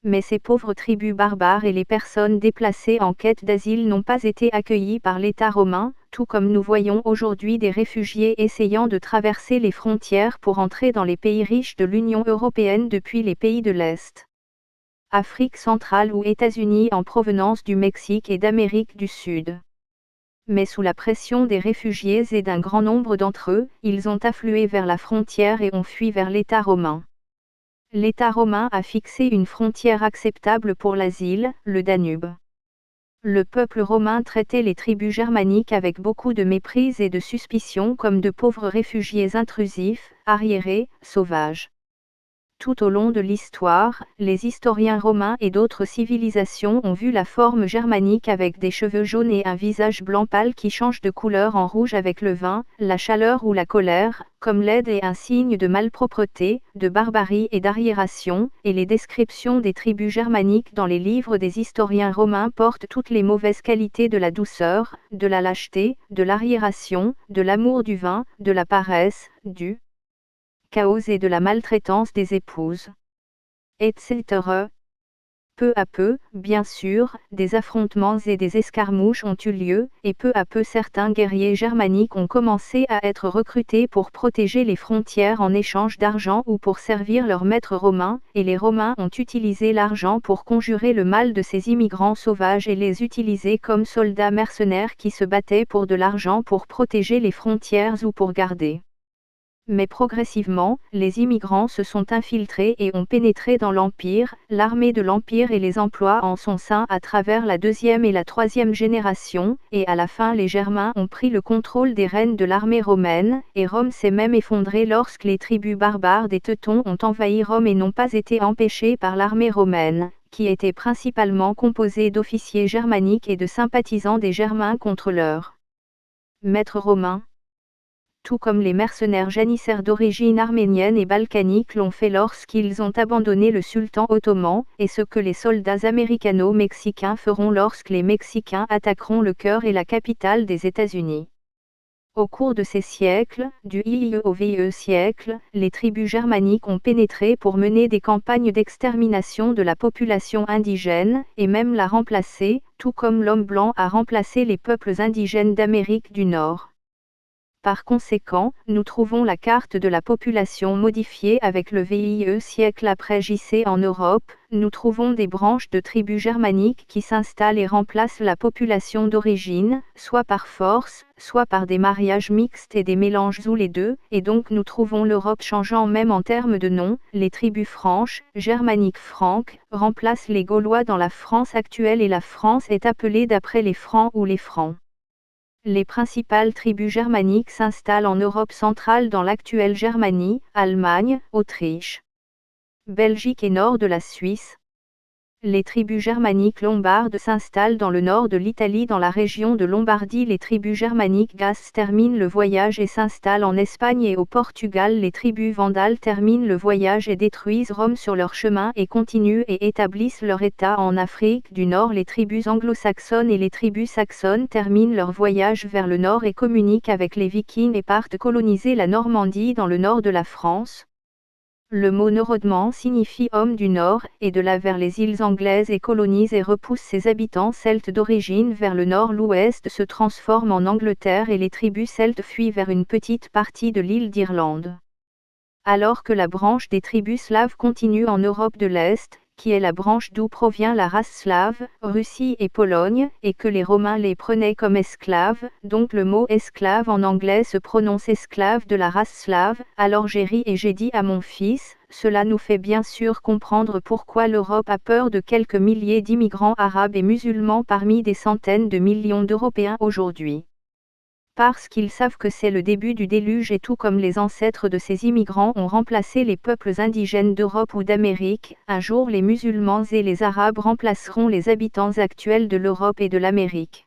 Mais ces pauvres tribus barbares et les personnes déplacées en quête d'asile n'ont pas été accueillies par l'État romain, tout comme nous voyons aujourd'hui des réfugiés essayant de traverser les frontières pour entrer dans les pays riches de l'Union européenne depuis les pays de l'Est, Afrique centrale ou États-Unis en provenance du Mexique et d'Amérique du Sud. Mais sous la pression des réfugiés et d'un grand nombre d'entre eux, ils ont afflué vers la frontière et ont fui vers l'État romain. L'État romain a fixé une frontière acceptable pour l'asile, le Danube. Le peuple romain traitait les tribus germaniques avec beaucoup de méprise et de suspicion comme de pauvres réfugiés intrusifs, arriérés, sauvages. Tout au long de l'histoire, les historiens romains et d'autres civilisations ont vu la forme germanique avec des cheveux jaunes et un visage blanc pâle qui change de couleur en rouge avec le vin, la chaleur ou la colère, comme l'aide et un signe de malpropreté, de barbarie et d'arriération, et les descriptions des tribus germaniques dans les livres des historiens romains portent toutes les mauvaises qualités de la douceur, de la lâcheté, de l'arriération, de l'amour du vin, de la paresse, du chaos et de la maltraitance des épouses, etc. Peu à peu, bien sûr, des affrontements et des escarmouches ont eu lieu, et peu à peu certains guerriers germaniques ont commencé à être recrutés pour protéger les frontières en échange d'argent ou pour servir leurs maîtres romains, et les Romains ont utilisé l'argent pour conjurer le mal de ces immigrants sauvages et les utiliser comme soldats mercenaires qui se battaient pour de l'argent pour protéger les frontières ou pour garder. Mais progressivement, les immigrants se sont infiltrés et ont pénétré dans l'Empire, l'armée de l'Empire et les emplois en son sein à travers la deuxième et la troisième génération, et à la fin les Germains ont pris le contrôle des rênes de l'armée romaine, et Rome s'est même effondrée lorsque les tribus barbares des Teutons ont envahi Rome et n'ont pas été empêchés par l'armée romaine, qui était principalement composée d'officiers germaniques et de sympathisants des Germains contre leurs maîtres romains. Tout comme les mercenaires janissaires d'origine arménienne et balkanique l'ont fait lorsqu'ils ont abandonné le sultan ottoman, et ce que les soldats américano-mexicains feront lorsque les Mexicains attaqueront le cœur et la capitale des États-Unis. Au cours de ces siècles, du IE au VIe siècle, les tribus germaniques ont pénétré pour mener des campagnes d'extermination de la population indigène, et même la remplacer, tout comme l'homme blanc a remplacé les peuples indigènes d'Amérique du Nord. Par conséquent, nous trouvons la carte de la population modifiée avec le VIe siècle après JC en Europe, nous trouvons des branches de tribus germaniques qui s'installent et remplacent la population d'origine, soit par force, soit par des mariages mixtes et des mélanges ou les deux, et donc nous trouvons l'Europe changeant même en termes de nom, les tribus franches, germaniques franques, remplacent les Gaulois dans la France actuelle et la France est appelée d'après les Francs ou les Francs. Les principales tribus germaniques s'installent en Europe centrale dans l'actuelle Germanie, Allemagne, Autriche, Belgique et nord de la Suisse. Les tribus germaniques lombardes s'installent dans le nord de l'Italie dans la région de Lombardie. Les tribus germaniques gasses terminent le voyage et s'installent en Espagne et au Portugal. Les tribus vandales terminent le voyage et détruisent Rome sur leur chemin et continuent et établissent leur État en Afrique du Nord. Les tribus anglo-saxonnes et les tribus saxonnes terminent leur voyage vers le nord et communiquent avec les Vikings et partent coloniser la Normandie dans le nord de la France. Le mot Nordman signifie homme du Nord, et de là vers les îles anglaises et colonisent et repousse ses habitants celtes d'origine vers le nord. L'ouest se transforme en Angleterre et les tribus celtes fuient vers une petite partie de l'île d'Irlande. Alors que la branche des tribus slaves continue en Europe de l'Est, qui est la branche d'où provient la race slave, Russie et Pologne, et que les Romains les prenaient comme esclaves, donc le mot esclave en anglais se prononce esclave de la race slave. Alors j'ai ri et j'ai dit à mon fils, cela nous fait bien sûr comprendre pourquoi l'Europe a peur de quelques milliers d'immigrants arabes et musulmans parmi des centaines de millions d'Européens aujourd'hui. Parce qu'ils savent que c'est le début du déluge et tout comme les ancêtres de ces immigrants ont remplacé les peuples indigènes d'Europe ou d'Amérique, un jour les musulmans et les arabes remplaceront les habitants actuels de l'Europe et de l'Amérique.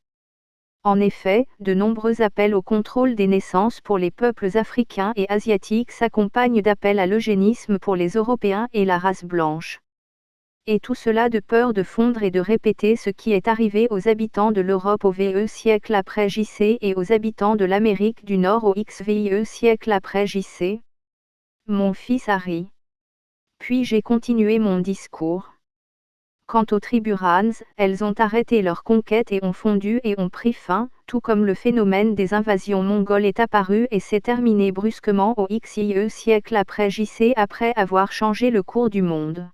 En effet, de nombreux appels au contrôle des naissances pour les peuples africains et asiatiques s'accompagnent d'appels à l'eugénisme pour les Européens et la race blanche. Et tout cela de peur de fondre et de répéter ce qui est arrivé aux habitants de l'Europe au VIe siècle après JC et aux habitants de l'Amérique du Nord au XVIe siècle après JC. Mon fils Harry. Puis j'ai continué mon discours. Quant aux tribus Rans, elles ont arrêté leur conquête et ont fondu et ont pris fin, tout comme le phénomène des invasions mongoles est apparu et s'est terminé brusquement au XIe siècle après JC après avoir changé le cours du monde.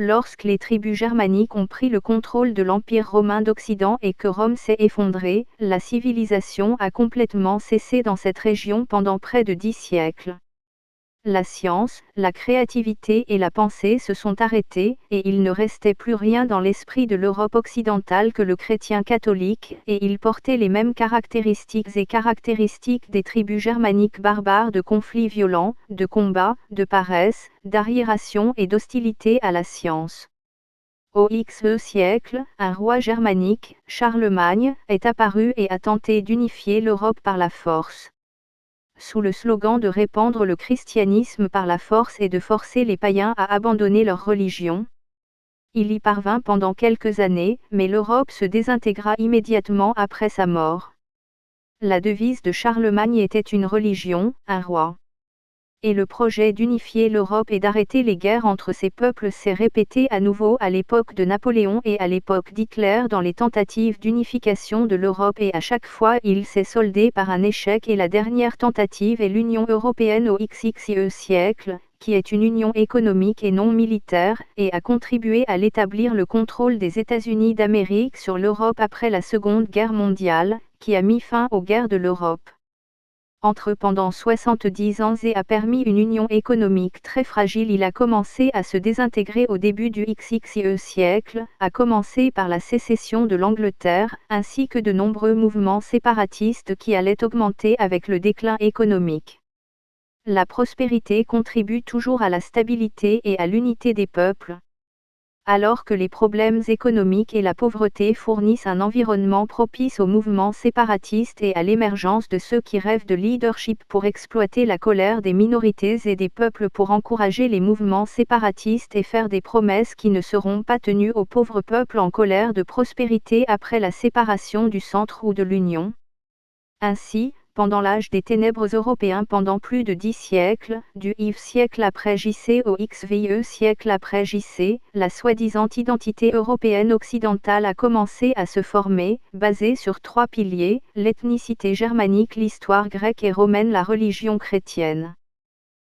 Lorsque les tribus germaniques ont pris le contrôle de l'Empire romain d'Occident et que Rome s'est effondrée, la civilisation a complètement cessé dans cette région pendant près de 10 siècles. La science, la créativité et la pensée se sont arrêtées, et il ne restait plus rien dans l'esprit de l'Europe occidentale que le chrétien catholique, et il portait les mêmes caractéristiques des tribus germaniques barbares de conflits violents, de combats, de paresse, d'arriération et d'hostilité à la science. Au XE siècle, un roi germanique, Charlemagne, est apparu et a tenté d'unifier l'Europe par la force. Sous le slogan de répandre le christianisme par la force et de forcer les païens à abandonner leur religion. Il y parvint pendant quelques années, mais l'Europe se désintégra immédiatement après sa mort. La devise de Charlemagne était une religion, un roi. Et le projet d'unifier l'Europe et d'arrêter les guerres entre ces peuples s'est répété à nouveau à l'époque de Napoléon et à l'époque d'Hitler dans les tentatives d'unification de l'Europe, et à chaque fois il s'est soldé par un échec, et la dernière tentative est l'Union européenne au XXe siècle, qui est une union économique et non militaire, et a contribué à l'établir le contrôle des États-Unis d'Amérique sur l'Europe après la Seconde Guerre mondiale, qui a mis fin aux guerres de l'Europe. Entre pendant 70 ans et a permis une union économique très fragile. Il a commencé à se désintégrer au début du XXe siècle, à commencer par la sécession de l'Angleterre, ainsi que de nombreux mouvements séparatistes qui allaient augmenter avec le déclin économique. La prospérité contribue toujours à la stabilité et à l'unité des peuples. Alors que les problèmes économiques et la pauvreté fournissent un environnement propice aux mouvements séparatistes et à l'émergence de ceux qui rêvent de leadership pour exploiter la colère des minorités et des peuples pour encourager les mouvements séparatistes et faire des promesses qui ne seront pas tenues aux pauvres peuples en colère de prospérité après la séparation du centre ou de l'Union. Ainsi, pendant l'âge des ténèbres européen pendant plus de 10 siècles, du IV siècle après JC au XVIe siècle après JC, la soi-disant identité européenne occidentale a commencé à se former, basée sur 3 piliers, l'ethnicité germanique, l'histoire grecque et romaine, la religion chrétienne.